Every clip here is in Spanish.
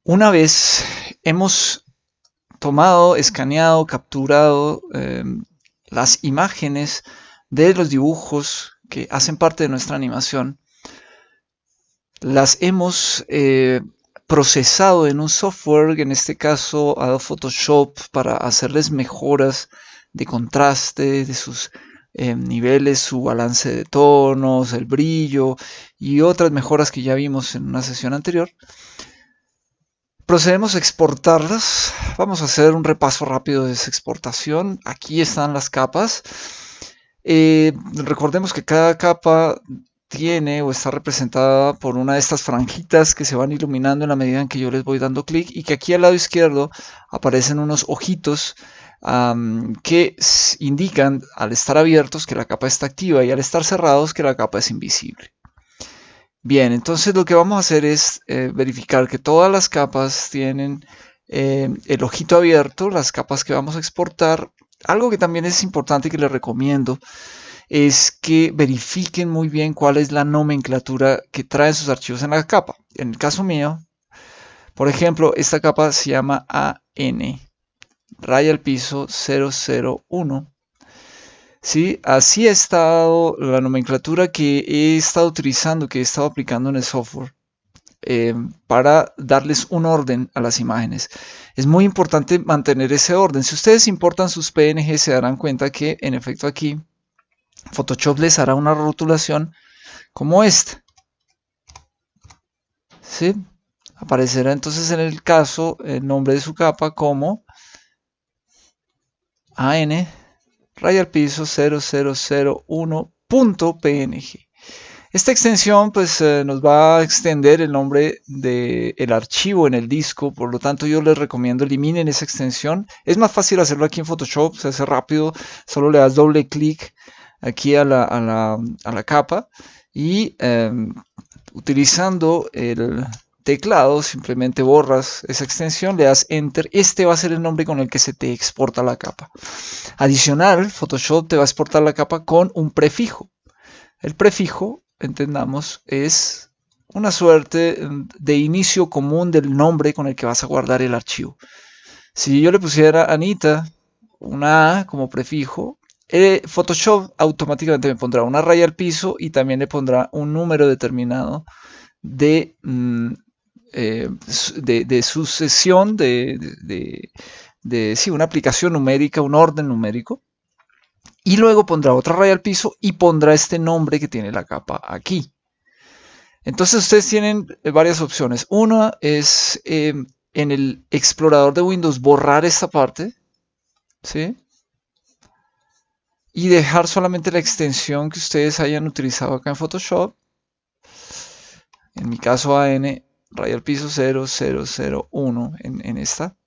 Una vez hemos tomado, escaneado, capturado las imágenes de los dibujos que hacen parte de nuestra animación, las hemos procesado en un software, en este caso Adobe Photoshop, para hacerles mejoras de contraste, de sus niveles, su balance de tonos, el brillo y otras mejoras que ya vimos en una sesión anterior. Procedemos a exportarlas. Vamos a hacer un repaso rápido de esa exportación. Aquí están las capas. Recordemos que cada capa tiene o está representada por una de estas franjitas que se van iluminando en la medida en que yo les voy dando clic, y que aquí al lado izquierdo aparecen unos ojitos que indican, al estar abiertos, que la capa está activa, y al estar cerrados, que la capa es invisible. Bien, entonces lo que vamos a hacer es verificar que todas las capas tienen el ojito abierto, las capas que vamos a exportar. Algo que también es importante y que les recomiendo es que verifiquen muy bien cuál es la nomenclatura que traen sus archivos en la capa. En el caso mío, por ejemplo, esta capa se llama AN, raya al piso 001. Sí, así ha estado la nomenclatura que he estado utilizando, que he estado aplicando en el software, para darles un orden a las imágenes. Es muy importante mantener ese orden. Si ustedes importan sus PNG, se darán cuenta que en efecto aquí Photoshop les hará una rotulación como esta. ¿Sí? Aparecerá entonces en el caso el nombre de su capa como AN raya al piso 0001.png. Esta extensión pues nos va a extender el nombre del archivo en el disco, por lo tanto yo les recomiendo eliminen esa extensión. Es más fácil hacerlo aquí en Photoshop, se hace rápido, solo le das doble clic aquí a la capa y utilizando el teclado simplemente borras esa extensión, le das enter. Este va a ser el nombre con el que se te exporta la capa. Adicional, Photoshop te va a exportar la capa con un prefijo. El prefijo, entendamos, es una suerte de inicio común del nombre con el que vas a guardar el archivo. Si yo le pusiera Anita, una A como prefijo, Photoshop automáticamente me pondrá una raya al piso y también le pondrá un número determinado de, de sucesión, sí, una aplicación numérica, un orden numérico. Y luego pondrá otra raya al piso y pondrá este nombre que tiene la capa aquí. Entonces ustedes tienen varias opciones. Una es en el explorador de Windows borrar esta parte, ¿sí? Y dejar solamente la extensión que ustedes hayan utilizado acá en Photoshop. En mi caso AN raya al piso 0001 en esta.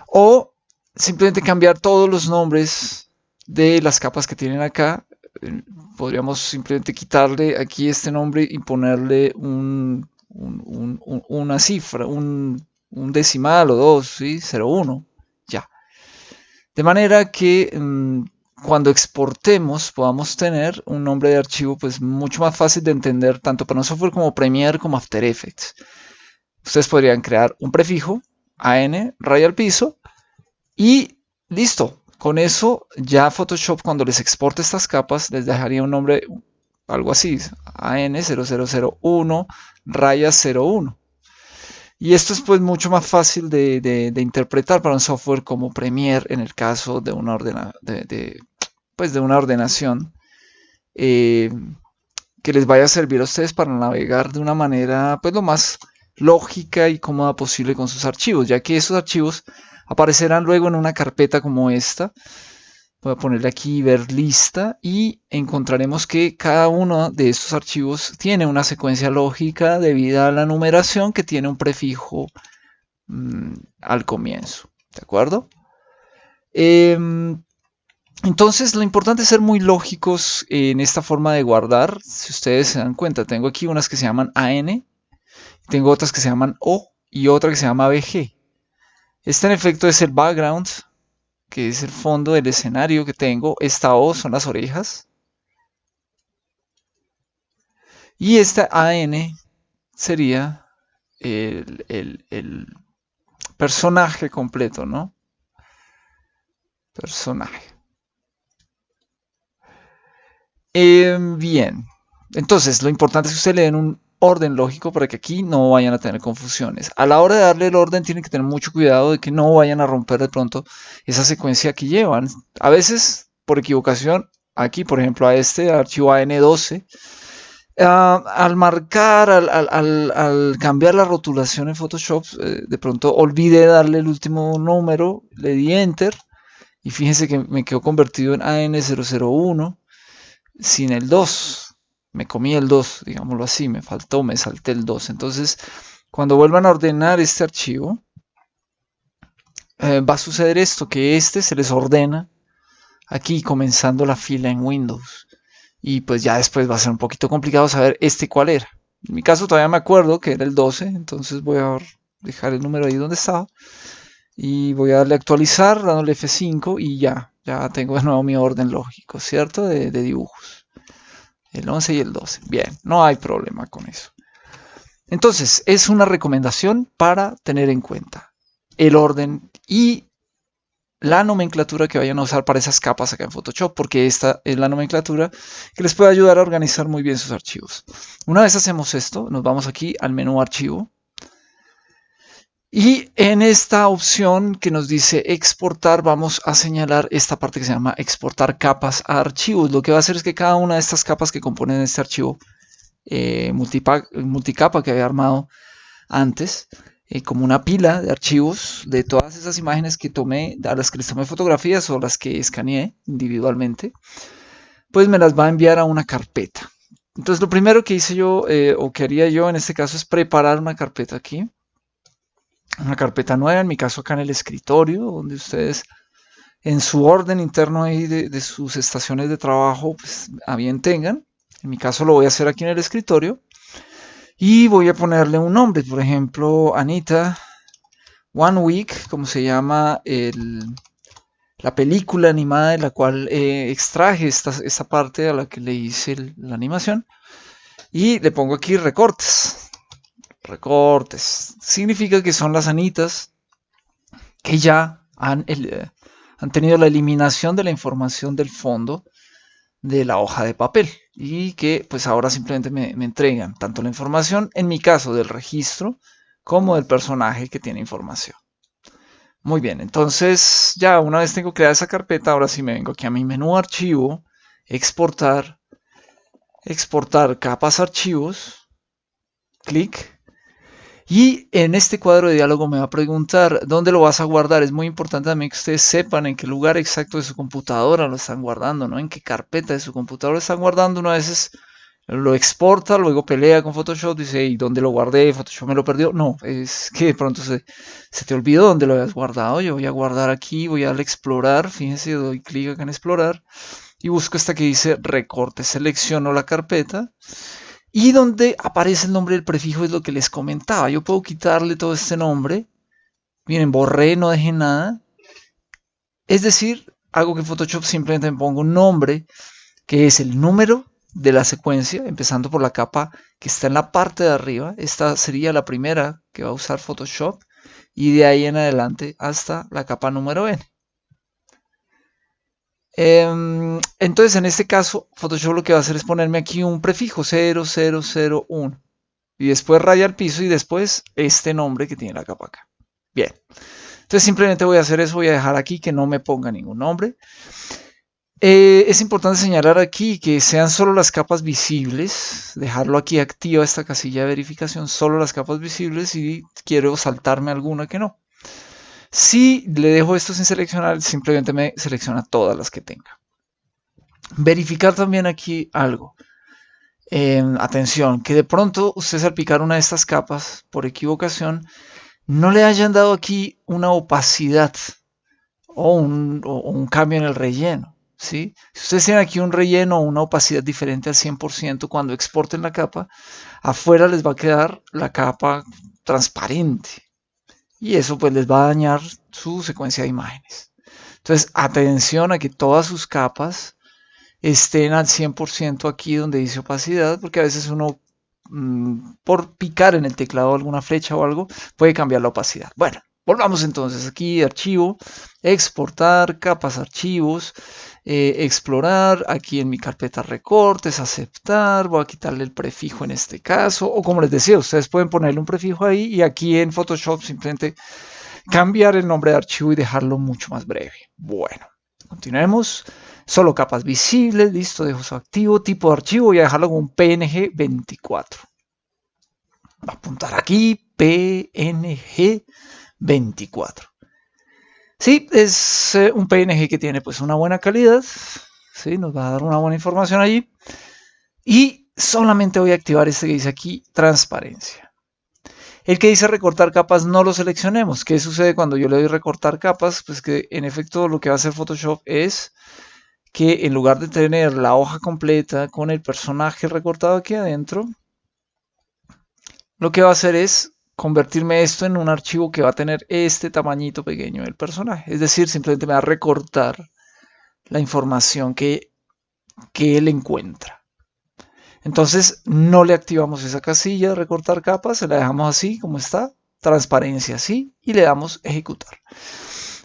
O simplemente cambiar todos los nombres de las capas que tienen acá. Podríamos simplemente quitarle aquí este nombre y ponerle una cifra, un decimal o dos, ¿sí? 01, ya. De manera que cuando exportemos podamos tener un nombre de archivo pues mucho más fácil de entender tanto para un software como Premiere como After Effects. Ustedes podrían crear un prefijo, AN, raya al piso, y listo. Con eso ya Photoshop, cuando les exporte estas capas, les dejaría un nombre, algo así, AN0001 raya 01. Y esto es pues mucho más fácil de interpretar para un software como Premiere en el caso de una, pues de una ordenación eh, que les vaya a servir a ustedes para navegar de una manera pues lo más lógica y cómoda posible con sus archivos, ya que esos archivos aparecerán luego en una carpeta como esta. Voy a ponerle aquí ver lista y encontraremos que cada uno de estos archivos tiene una secuencia lógica debida a la numeración que tiene un prefijo al comienzo. ¿De acuerdo? Entonces lo importante es ser muy lógicos en esta forma de guardar. Si ustedes se dan cuenta, tengo aquí unas que se llaman AN, tengo otras que se llaman O y otra que se llama BG. Este en efecto es el background, que es el fondo del escenario que tengo. Esta O son las orejas. Y esta AN sería el personaje completo, ¿no? Personaje. Bien, entonces lo importante es que usted le den un orden lógico para que aquí no vayan a tener confusiones. A la hora de darle el orden tienen que tener mucho cuidado de que no vayan a romper de pronto esa secuencia que llevan. A veces, por equivocación, aquí por ejemplo a este archivo AN12, al marcar, al cambiar la rotulación en Photoshop, de pronto olvidé darle el último número, le di Enter y fíjense que me quedó convertido en AN001 sin el 2. Me comí el 2, digámoslo así, me faltó, me salté el 2. Entonces, cuando vuelvan a ordenar este archivo, va a suceder esto, que este se les ordena aquí comenzando la fila en Windows. Y pues ya después va a ser un poquito complicado saber este cuál era. En mi caso todavía me acuerdo que era el 12, entonces voy a dejar el número ahí donde estaba. Y voy a darle a actualizar, dándole F5 y ya tengo de nuevo mi orden lógico, ¿cierto? De dibujos. El 11 y el 12. Bien, no hay problema con eso. Entonces, es una recomendación para tener en cuenta el orden y la nomenclatura que vayan a usar para esas capas acá en Photoshop, porque esta es la nomenclatura que les puede ayudar a organizar muy bien sus archivos. Una vez hacemos esto, nos vamos aquí al menú archivo y en esta opción que nos dice exportar, vamos a señalar esta parte que se llama exportar capas a archivos. Lo que va a hacer es que cada una de estas capas que componen este archivo multicapa que había armado antes, como una pila de archivos de todas esas imágenes que tomé, a las que les tomé fotografías o las que escaneé individualmente, pues me las va a enviar a una carpeta. Entonces lo primero que hice yo, o que haría yo en este caso, es preparar una carpeta aquí, una carpeta nueva, en mi caso acá en el escritorio, donde ustedes en su orden interno ahí de sus estaciones de trabajo, pues a bien tengan. En mi caso lo voy a hacer aquí en el escritorio. Y voy a ponerle un nombre, por ejemplo, Anita One Week, como se llama la película animada de la cual extraje esta parte a la que le hice la animación. Y le pongo aquí recortes. Recortes. Significa que son las Anitas que ya han tenido la eliminación de la información del fondo de la hoja de papel y que pues ahora simplemente me entregan tanto la información, en mi caso del registro, como del personaje que tiene información. Muy bien, entonces ya una vez tengo creada esa carpeta, ahora sí me vengo aquí a mi menú archivo, exportar, exportar capas archivos, clic. Y en este cuadro de diálogo me va a preguntar dónde lo vas a guardar. Es muy importante también que ustedes sepan en qué lugar exacto de su computadora lo están guardando, ¿no? En qué carpeta de su computadora lo están guardando. Una vez lo exporta, luego pelea con Photoshop, dice, ¿y dónde lo guardé? ¿Photoshop me lo perdió? No, es que de pronto se te olvidó dónde lo habías guardado. Yo voy a guardar aquí, voy a darle a explorar, fíjense, doy clic acá en explorar y busco esta que dice recorte. Selecciono la carpeta. Y donde aparece el nombre del prefijo es lo que les comentaba. Yo puedo quitarle todo este nombre. Miren, borré, no dejé nada. Es decir, hago que en Photoshop simplemente me pongo un nombre que es el número de la secuencia, empezando por la capa que está en la parte de arriba. Esta sería la primera que va a usar Photoshop. Y de ahí en adelante hasta la capa número n. Entonces, en este caso, Photoshop lo que va a hacer es ponerme aquí un prefijo 0001 y después raya el piso y después este nombre que tiene la capa acá. Bien, entonces simplemente voy a hacer eso, voy a dejar aquí que no me ponga ningún nombre. Es importante señalar aquí que sean solo las capas visibles, dejarlo aquí activa esta casilla de verificación, solo las capas visibles y quiero saltarme alguna que no. Si le dejo esto sin seleccionar, simplemente me selecciona todas las que tenga. Verificar también aquí algo. Atención, que de pronto ustedes al picar una de estas capas por equivocación no le hayan dado aquí una opacidad o un cambio en el relleno. ¿sí? Si ustedes tienen aquí un relleno o una opacidad diferente al 100%, cuando exporten la capa, afuera les va a quedar la capa transparente. Y eso pues les va a dañar su secuencia de imágenes. Entonces, atención a que todas sus capas estén al 100% aquí donde dice opacidad, porque a veces uno por picar en el teclado alguna flecha o algo, puede cambiar la opacidad. Bueno, volvamos entonces aquí, archivo, exportar, capas, archivos, explorar, aquí en mi carpeta recortes, aceptar, voy a quitarle el prefijo en este caso, o como les decía, ustedes pueden ponerle un prefijo ahí y aquí en Photoshop simplemente cambiar el nombre de archivo y dejarlo mucho más breve. Bueno, continuemos. Solo capas visibles, listo, dejo eso activo. Tipo de archivo, voy a dejarlo con un PNG 24. Va a apuntar aquí, PNG 24. Sí, es un PNG que tiene pues una buena calidad. Sí, nos va a dar una buena información allí. Y solamente voy a activar este que dice aquí, transparencia. El que dice recortar capas no lo seleccionemos. ¿Qué sucede cuando yo le doy recortar capas? Pues que en efecto lo que va a hacer Photoshop es que en lugar de tener la hoja completa con el personaje recortado aquí adentro, lo que va a hacer es convertirme esto en un archivo que va a tener este tamañito pequeño del personaje. Es decir, simplemente me va a recortar la información que él encuentra. Entonces no le activamos esa casilla de recortar capas, se la dejamos así como está, transparencia así, y le damos ejecutar.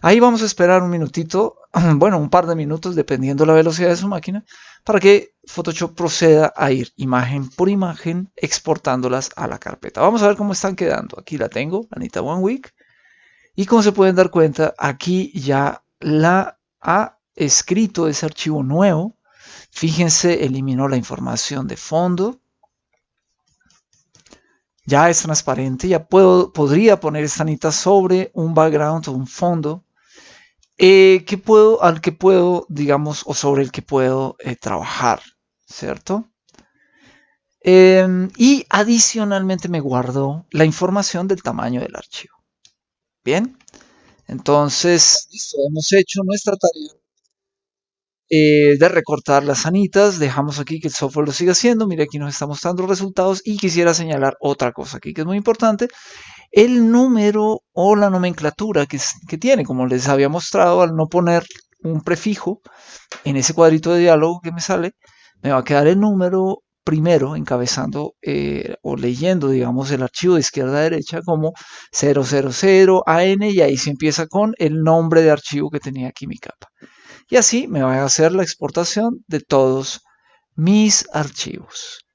Ahí vamos a esperar un minutito, bueno, un par de minutos, dependiendo la velocidad de su máquina, para que Photoshop proceda a ir imagen por imagen, exportándolas a la carpeta. Vamos a ver cómo están quedando. Aquí la tengo, Anita One Week. Y como se pueden dar cuenta, aquí ya la ha escrito ese archivo nuevo. Fíjense, eliminó la información de fondo. Ya es transparente, ya podría poner esta Anita sobre un background o un fondo al que puedo, digamos, o sobre el que puedo trabajar, ¿cierto? Y adicionalmente me guardo la información del tamaño del archivo. Bien, entonces, listo, hemos hecho nuestra tarea de recortar las anitas. Dejamos aquí que el software lo siga haciendo. Mire, aquí nos está mostrando los resultados y quisiera señalar otra cosa aquí que es muy importante. El número o la nomenclatura que tiene, como les había mostrado, al no poner un prefijo en ese cuadrito de diálogo que me sale, me va a quedar el número primero encabezando o leyendo, digamos, el archivo de izquierda a derecha como 000 AN y ahí se empieza con el nombre de archivo que tenía aquí mi capa. Y así me va a hacer la exportación de todos mis archivos.